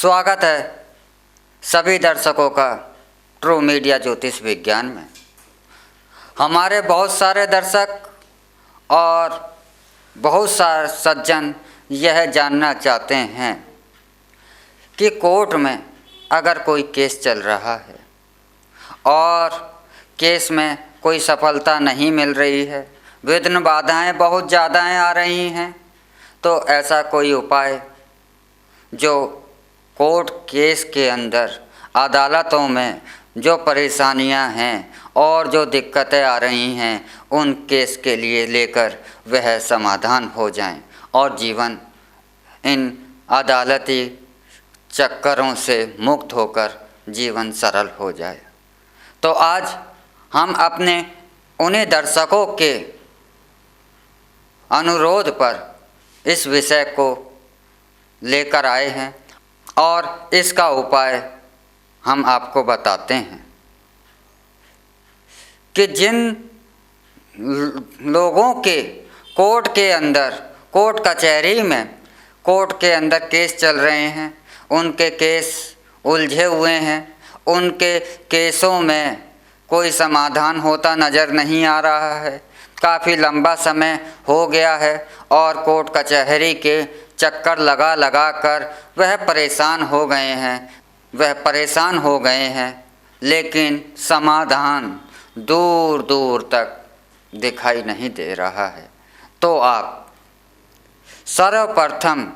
स्वागत है सभी दर्शकों का ट्रू मीडिया ज्योतिष विज्ञान में। हमारे बहुत सारे दर्शक और बहुत सारे सज्जन यह जानना चाहते हैं कि कोर्ट में अगर कोई केस चल रहा है और केस में कोई सफलता नहीं मिल रही है, विघ्न बाधाएं बहुत ज़्यादा आ रही हैं, तो ऐसा कोई उपाय जो कोर्ट केस के अंदर अदालतों में जो परेशानियां हैं और जो दिक्कतें आ रही हैं उन केस के लिए लेकर वह समाधान हो जाएं और जीवन इन अदालती चक्करों से मुक्त होकर जीवन सरल हो जाए। तो आज हम अपने उन्हीं दर्शकों के अनुरोध पर इस विषय को लेकर आए हैं और इसका उपाय हम आपको बताते हैं कि जिन लोगों के कोर्ट के अंदर, कोर्ट कचहरी में कोर्ट के अंदर केस चल रहे हैं, उनके केस उलझे हुए हैं, उनके केसों में कोई समाधान होता नज़र नहीं आ रहा है, काफ़ी लंबा समय हो गया है और कोर्ट कचहरी के चक्कर लगा लगा कर वह परेशान हो गए हैं, लेकिन समाधान दूर दूर तक दिखाई नहीं दे रहा है। तो आप सर्वप्रथम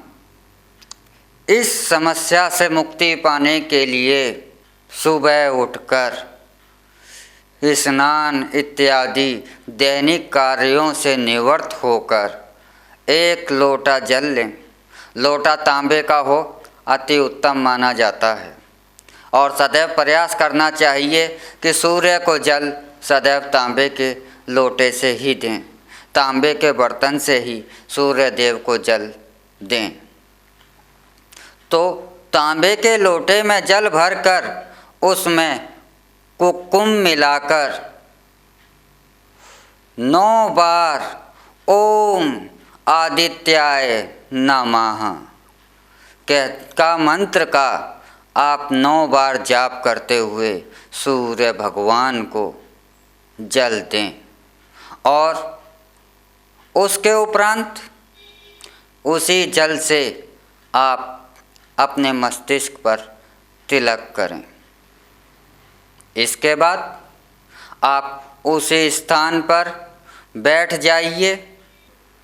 इस समस्या से मुक्ति पाने के लिए सुबह उठकर स्नान इत्यादि दैनिक कार्यों से निवृत्त होकर एक लोटा जल लें। लोटा तांबे का हो अति उत्तम माना जाता है और सदैव प्रयास करना चाहिए कि सूर्य को जल सदैव तांबे के लोटे से ही दें, तांबे के बर्तन से ही सूर्य देव को जल दें। तो तांबे के लोटे में जल भरकर उसमें कुक्कुम मिलाकर 9 बार ओम आदित्याय नमः का मंत्र का आप 9 बार जाप करते हुए सूर्य भगवान को जल दें और उसके उपरांत उसी जल से आप अपने मस्तिष्क पर तिलक करें। इसके बाद आप उसी स्थान पर बैठ जाइए।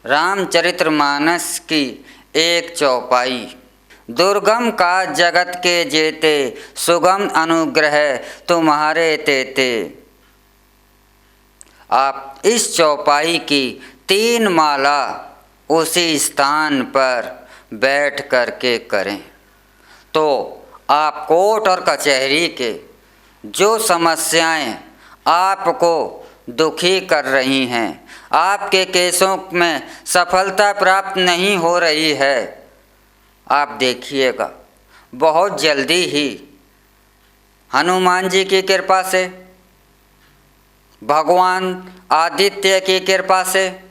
रामचरितमानस की एक चौपाई, दुर्गम का जगत के जेते, सुगम अनुग्रह तुम्हारे तेते। आप इस चौपाई की 3 माला उसी स्थान पर बैठ कर के करें तो आप कोर्ट और कचहरी के जो समस्याएं आपको दुखी कर रही हैं, आपके केसों में सफलता प्राप्त नहीं हो रही है, आप देखिएगा बहुत जल्दी ही हनुमान जी की कृपा से, भगवान आदित्य की कृपा से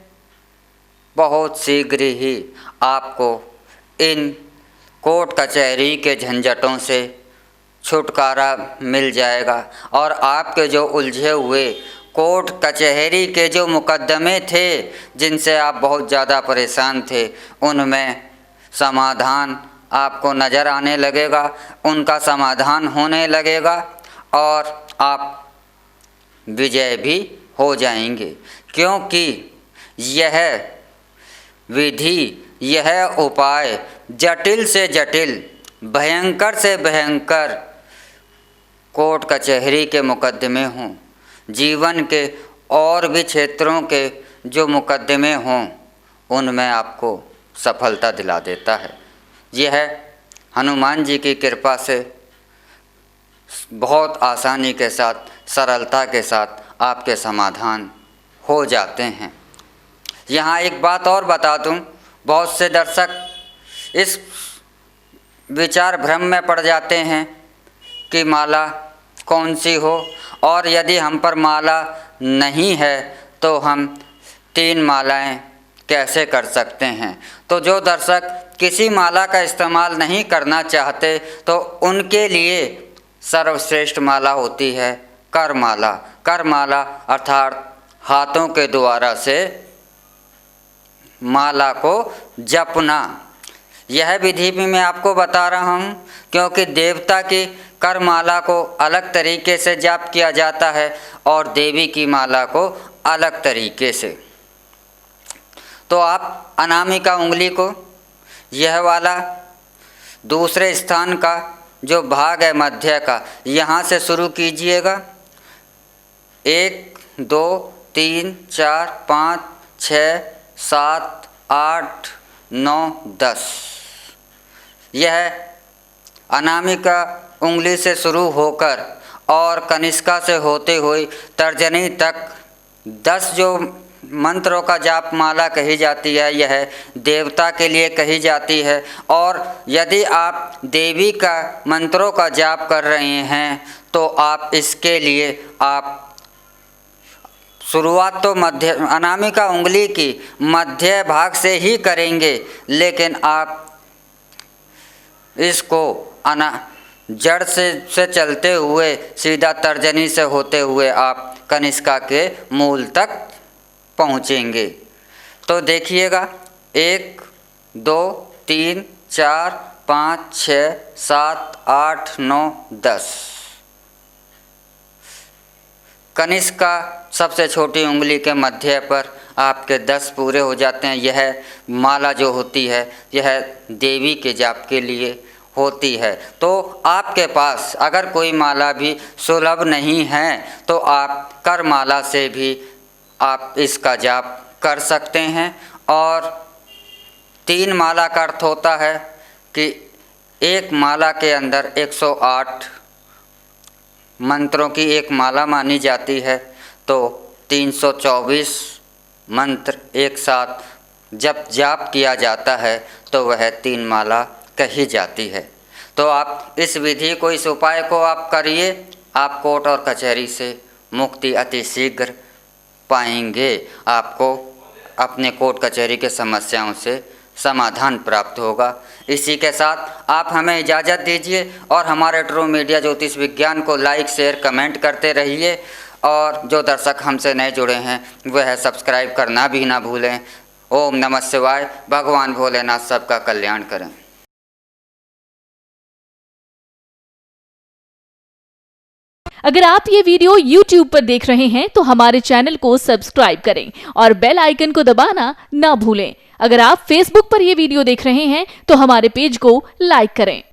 बहुत शीघ्र ही आपको इन कोर्ट कचहरी के झंझटों से छुटकारा मिल जाएगा और आपके जो उलझे हुए कोर्ट कचहरी के जो मुकदमे थे जिनसे आप बहुत ज़्यादा परेशान थे, उनमें समाधान आपको नज़र आने लगेगा, उनका समाधान होने लगेगा और आप विजय भी हो जाएंगे। क्योंकि यह विधि, यह उपाय जटिल से जटिल, भयंकर से भयंकर कोर्ट कचहरी के मुकदमे हों, जीवन के और भी क्षेत्रों के जो मुकदमे हों, उनमें आपको सफलता दिला देता है। यह हनुमान जी की कृपा से बहुत आसानी के साथ, सरलता के साथ आपके समाधान हो जाते हैं। यहाँ एक बात और बता दूँ, बहुत से दर्शक इस विचार भ्रम में पड़ जाते हैं कि माला कौन सी हो और यदि हम पर माला नहीं है तो हम 3 मालाएं कैसे कर सकते हैं। तो जो दर्शक किसी माला का इस्तेमाल नहीं करना चाहते तो उनके लिए सर्वश्रेष्ठ माला होती है करमाला। करमाला अर्थात हाथों के द्वारा से माला को जपना। यह विधि भी मैं आपको बता रहा हूँ क्योंकि देवता की करमाला को अलग तरीके से जाप किया जाता है और देवी की माला को अलग तरीके से। तो आप अनामिका उंगली को यह वाला दूसरे स्थान का जो भाग है मध्य का, यहाँ से शुरू कीजिएगा। 1 2 3 4 5 6 7 8 9 10। यह अनामिका उंगली से शुरू होकर और कनिष्का से होते हुए तर्जनी तक 10 जो मंत्रों का जाप माला कही जाती है, यह देवता के लिए कही जाती है। और यदि आप देवी का मंत्रों का जाप कर रहे हैं तो आप इसके लिए आप शुरुआत तो मध्य अनामिका उंगली की मध्य भाग से ही करेंगे, लेकिन आप इसको जड़ से चलते हुए सीधा तर्जनी से होते हुए आप कनिष्का के मूल तक पहुँचेंगे। तो देखिएगा 1 2 3 4 5 6 7 8 9 10। कनिष्का सबसे छोटी उंगली के मध्य पर आपके 10 पूरे हो जाते हैं। यह माला जो होती है यह देवी के जाप के लिए होती है। तो आपके पास अगर कोई माला भी सुलभ नहीं है तो आप करमाला से भी आप इसका जाप कर सकते हैं। और 3 माला का अर्थ होता है कि एक माला के अंदर 108 मंत्रों की एक माला मानी जाती है। तो 324 मंत्र एक साथ जब जाप किया जाता है तो वह 3 माला कही जाती है। तो आप इस विधि को, इस उपाय को आप करिए, आप कोर्ट और कचहरी से मुक्ति अति शीघ्र पाएंगे। आपको अपने कोर्ट कचहरी के समस्याओं से समाधान प्राप्त होगा। इसी के साथ आप हमें इजाज़त दीजिए और हमारे ट्रू मीडिया ज्योतिष विज्ञान को लाइक शेयर कमेंट करते रहिए। और जो दर्शक हमसे नए जुड़े हैं वह सब्सक्राइब करना भी ना भूलें। ओम नमः शिवाय। भगवान भोलेनाथ सबका कल्याण करें। अगर आप ये वीडियो YouTube पर देख रहे हैं तो हमारे चैनल को सब्सक्राइब करें और बेल आइकन को दबाना ना भूलें। अगर आप Facebook पर ये वीडियो देख रहे हैं तो हमारे पेज को लाइक करें।